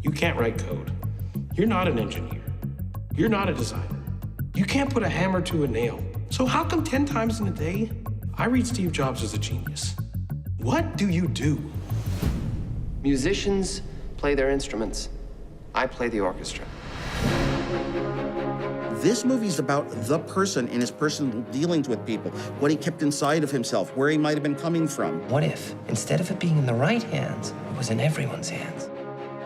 You can't write code. You're not an engineer. You're not a designer. You can't put a hammer to a nail. So how come 10 times in a day, I read Steve Jobs as a genius? What do you do? Musicians play their instruments. I play the orchestra. This movie's about the person in his personal dealings with people, what he kept inside of himself, where he might have been coming from. What if, instead of it being in the right hands, it was in everyone's hands?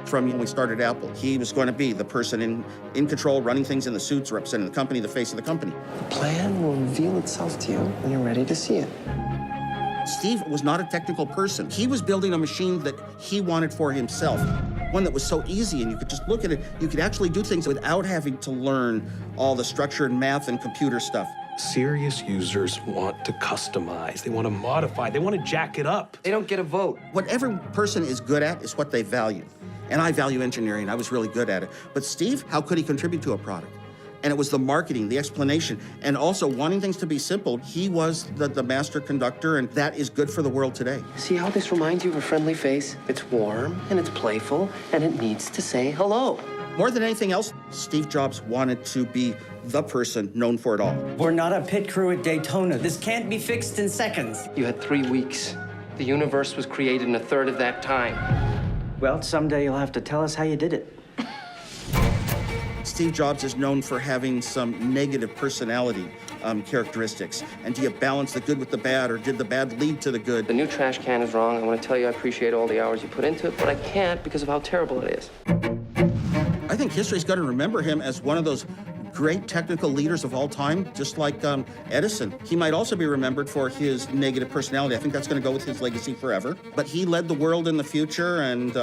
From when we started Apple, he was going to be the person in control, running things in the suits, representing the company, the face of the company. The plan will reveal itself to you when you're ready to see it. Steve was not a technical person. He was building a machine that he wanted for himself, one that was so easy, and you could just look at it. You could actually do things without having to learn all the structure and math and computer stuff. Serious users want to customize. They want to modify. They want to jack it up. They don't get a vote. What every person is good at is what they value. And I value engineering. I was really good at it. But Steve, how could he contribute to a product? And it was the marketing, the explanation, and also wanting things to be simple. He was the master conductor, and that is good for the world today. See how this reminds you of a friendly face? It's warm, and it's playful, and it needs to say hello. More than anything else, Steve Jobs wanted to be the person known for it all. We're not a pit crew at Daytona. This can't be fixed in seconds. You had 3 weeks. The universe was created in a third of that time. Well, someday you'll have to tell us how you did it. Steve Jobs is known for having some negative personality characteristics. And do you balance the good with the bad, or did the bad lead to the good? The new trash can is wrong. I want to tell you I appreciate all the hours you put into it, but I can't because of how terrible it is. I think history's going to remember him as one of those great technical leaders of all time, just like Edison. He might also be remembered for his negative personality. I think that's going to go with his legacy forever. But he led the world in the future, and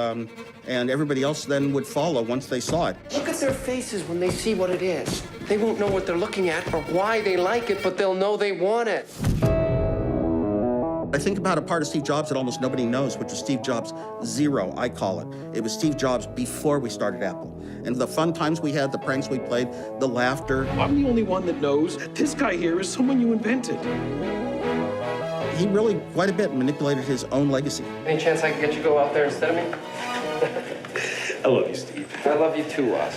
everybody else then would follow once they saw it. Look at their faces when they see what it is. They won't know what they're looking at or why they like it, but they'll know they want it. I think about a part of Steve Jobs that almost nobody knows, which is Steve Jobs Zero, I call it. It was Steve Jobs before we started Apple. And the fun times we had, the pranks we played, the laughter. I'm the only one that knows that this guy here is someone you invented. He really, quite a bit, manipulated his own legacy. Any chance I can get you to go out there instead of me? I love you, Steve. I love you too, Oz.